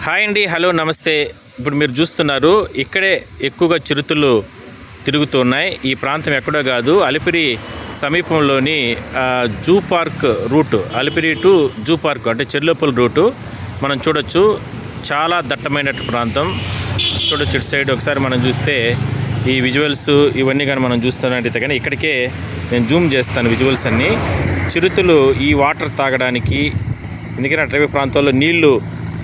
Hi అండి, hello, నమస్తే. ఇప్పుడు మీరు చూస్తున్నారు ఇక్కడే ఎక్కువగా చిరుతలు తిరుగుతున్నాయి. ఈ ప్రాంతం ఎక్కడో కాదు, అలిపిరి సమీపంలోని zoo park route, Alipiri to zoo park అంటే చెర్లోపల్లి రూటు మనం చూడొచ్చు. చాలా దట్టమైన ప్రాంతం చూడొచ్చు. ఇటు సైడ్ ఒకసారి మనం చూస్తే ఈ విజువల్స్ ఇవన్నీ కానీ మనం చూస్తున్నట్టయితే కానీ ఇక్కడికే నేను జూమ్ చేస్తాను విజువల్స్ అన్నీ. చిరుతలు ఈ వాటర్ తాగడానికి, ఎందుకంటే అటవీ ప్రాంతాల్లో నీళ్లు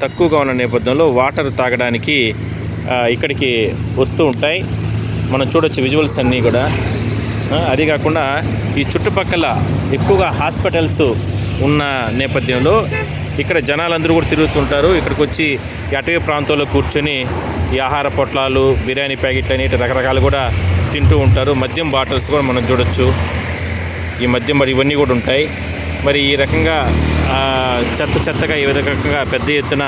తక్కువగా ఉన్న నేపథ్యంలో వాటర్ తాగడానికి ఇక్కడికి వస్తూ ఉంటాయి. మనం చూడొచ్చు విజువల్స్ అన్నీ కూడా. అది కాకుండా ఈ చుట్టుపక్కల ఎక్కువగా హాస్పిటల్స్ ఉన్న నేపథ్యంలో ఇక్కడ జనాలందరూ కూడా తిరుగుతుంటారు. ఇక్కడికి వచ్చి ఈ అటవీ ప్రాంతంలో కూర్చొని ఈ ఆహార పొట్లాలు, బిర్యానీ ప్యాకెట్లు అనేవి రకరకాలు కూడా తింటూ ఉంటారు. మద్యం బాటిల్స్ కూడా మనం చూడొచ్చు. ఈ మద్యం మరి ఇవన్నీ కూడా ఉంటాయి. మరి ఈ రకంగా చెత్తగా ఈ విధంగా పెద్ద ఎత్తున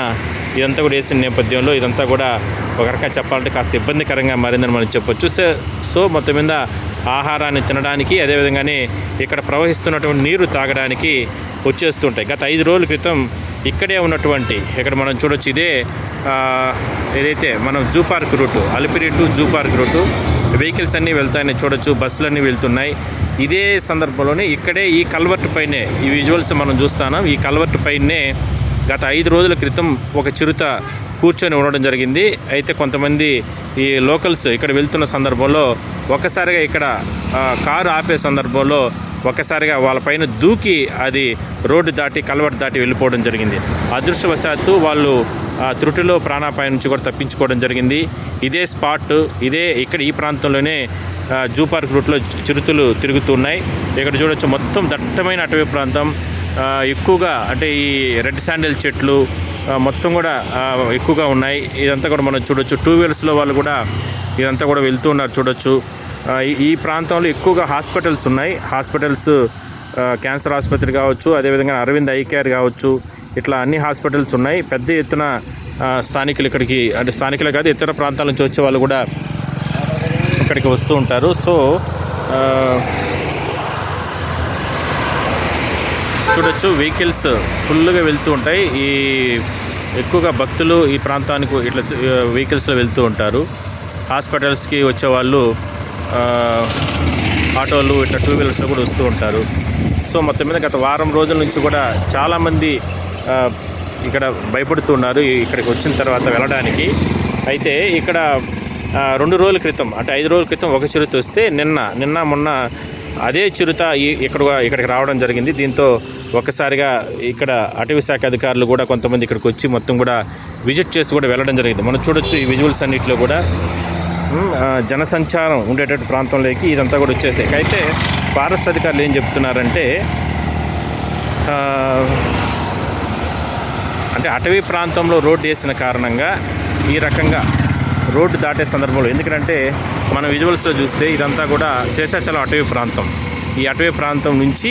ఇదంతా కూడా వేసిన నేపథ్యంలో ఇదంతా కూడా ఒక రకంగా చెప్పాలంటే కాస్త ఇబ్బందికరంగా మారిందని మనం చెప్పొచ్చు. సో మొత్తం మీద ఆహారాన్ని తినడానికి, అదేవిధంగానే ఇక్కడ ప్రవహిస్తున్నటువంటి నీరు తాగడానికి వచ్చేస్తుంటాయి. గత 5 రోజుల క్రితం ఇక్కడే ఉన్నటువంటి, ఇక్కడ మనం చూడొచ్చు, ఇదే ఏదైతే మనం zoo park route, Alipiri to zoo park route vehicles అన్నీ వెళ్తాయని చూడొచ్చు, బస్సులన్నీ వెళ్తున్నాయి. ఇదే సందర్భంలోనే ఇక్కడే ఈ కల్వర్ట్ పైనే ఈ విజువల్స్ మనం చూస్తాను. ఈ కల్వర్ట్ పైనే గత 5 రోజుల క్రితం ఒక చిరుత కూర్చొని ఉండడం జరిగింది. అయితే కొంతమంది ఈ లోకల్స్ ఇక్కడ వెళ్తున్న సందర్భంలో ఒక్కసారిగా ఇక్కడ కారు ఆపే సందర్భంలో ఒక్కసారిగా వాళ్ళపైన దూకి అది రోడ్డు దాటి కల్వర్ట్ దాటి వెళ్ళిపోవడం జరిగింది. అదృష్టవశాత్తు వాళ్ళు త్రుటిలో ప్రాణాపాయం నుంచి కూడా తప్పించుకోవడం జరిగింది. ఇదే స్పాట్, ఇక్కడ ఈ ప్రాంతంలోనే జూ పార్క్ రూట్లో చిరుతలు తిరుగుతున్నాయి. ఇక్కడ చూడొచ్చు మొత్తం దట్టమైన అటవీ ప్రాంతం. ఎక్కువగా అంటే ఈ రెడ్ శాండిల్ చెట్లు మొత్తం కూడా ఎక్కువగా ఉన్నాయి. ఇదంతా కూడా మనం చూడొచ్చు. 2 వీలర్స్లో వాళ్ళు కూడా ఇదంతా కూడా వెళ్తూ ఉన్నారు చూడొచ్చు. ఈ ప్రాంతంలో ఎక్కువగా హాస్పిటల్స్ ఉన్నాయి. హాస్పిటల్స్ క్యాన్సర్ ఆసుపత్రి కావచ్చు, అదేవిధంగా అరవింద్ ఐ కేర్ కావచ్చు, ఇట్లా అన్ని హాస్పిటల్స్ ఉన్నాయి. పెద్ద ఎత్తున స్థానికులు ఇక్కడికి, అంటే స్థానికులే కాదు ఇతర ప్రాంతాల నుంచి వచ్చే వాళ్ళు కూడా ఇక్కడికి వస్తూ ఉంటారు. సో చూడొచ్చు వెహికల్స్ ఫుల్గా వెళ్తూ ఉంటాయి. ఈ ఎక్కువగా భక్తులు ఈ ప్రాంతానికి ఇట్లా వెహికల్స్లో వెళ్తూ ఉంటారు. హాస్పిటల్స్కి వచ్చేవాళ్ళు ఆటోలు ఇట్లా 2 వీలర్స్లో కూడా వస్తూ ఉంటారు. సో మొత్తం మీద గత వారం రోజుల నుంచి కూడా చాలామంది ఇక్కడ భయపడుతున్నారు ఇక్కడికి వచ్చిన తర్వాత వెళ్ళడానికి. అయితే ఇక్కడ 2 రోజుల క్రితం, అంటే 5 రోజుల క్రితం ఒక చిరుత వస్తే నిన్న మొన్న అదే చిరుత ఇక్కడికి రావడం జరిగింది. దీంతో ఒక్కసారిగా ఇక్కడ అటవీ శాఖ అధికారులు కూడా కొంతమంది ఇక్కడికి వచ్చి మొత్తం కూడా విజిట్ చేసి కూడా వెళ్ళడం జరిగింది. మనం చూడొచ్చు ఈ విజువల్స్ అన్నింటిలో కూడా జనసంచారం ఉండేటట్టు ప్రాంతంలోకి ఇదంతా కూడా వచ్చేసాయి. అయితే ఫారెస్ట్ అధికారులు ఏం చెప్తున్నారంటే, అంటే అటవీ ప్రాంతంలో రోడ్డు వేసిన కారణంగా ఈ రకంగా రోడ్డు దాటే సందర్భంలో, ఎందుకంటే మనం విజువల్స్లో చూస్తే ఇదంతా కూడా శేషాచలం అటవీ ప్రాంతం. ఈ అటవీ ప్రాంతం నుంచి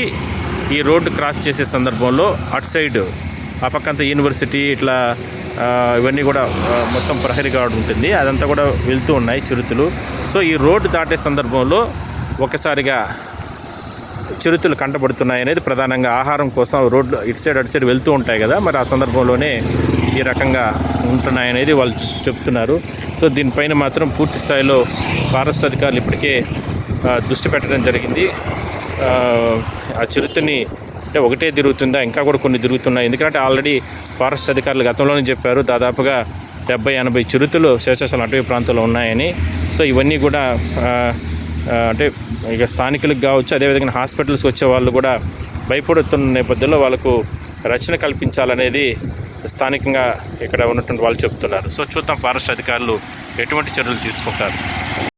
ఈ రోడ్డు క్రాస్ చేసే సందర్భంలో అటు సైడ్ ఆ పక్కంతా యూనివర్సిటీ ఇట్లా ఇవన్నీ కూడా మొత్తం ప్రహరీ గార్డ్ ఉంటుంది, అదంతా కూడా వెళ్తూ ఉన్నాయి చిరుతలు. సో ఈ రోడ్డు దాటే సందర్భంలో ఒకసారిగా చిరుతలు కంటపడుతున్నాయి అనేది ప్రధానంగా ఆహారం కోసం రోడ్లు ఇటు సైడ్ అటు సైడ్ వెళ్తూ ఉంటాయి కదా, మరి ఆ సందర్భంలోనే ఈ రకంగా ఉంటున్నాయనేది వాళ్ళు చెప్తున్నారు. సో దీనిపైన మాత్రం పూర్తి స్థాయిలో ఫారెస్ట్ అధికారులు ఇప్పటికే దృష్టి పెట్టడం జరిగింది. ఆ చిరుతని అంటే ఒకటే తిరుగుతుందా, ఇంకా కూడా కొన్ని తిరుగుతున్నాయి. ఎందుకంటే ఆల్రెడీ ఫారెస్ట్ అధికారులు గతంలోనే చెప్పారు దాదాపుగా 70-80 చిరుతలు శేషాచలం అటవీ ప్రాంతంలో ఉన్నాయని. సో ఇవన్నీ కూడా అంటే ఇక స్థానికులకు కావచ్చు, అదేవిధంగా హాస్పిటల్స్కి వచ్చే వాళ్ళు కూడా భయపడుతున్న నేపథ్యంలో వాళ్ళకు రక్షణ కల్పించాలనేది స్థానికంగా ఇక్కడ ఉన్నటువంటి వాళ్ళు చెప్తున్నారు. సో చూద్దాం ఫారెస్ట్ అధికారులు ఎటువంటి చర్యలు తీసుకుంటారు.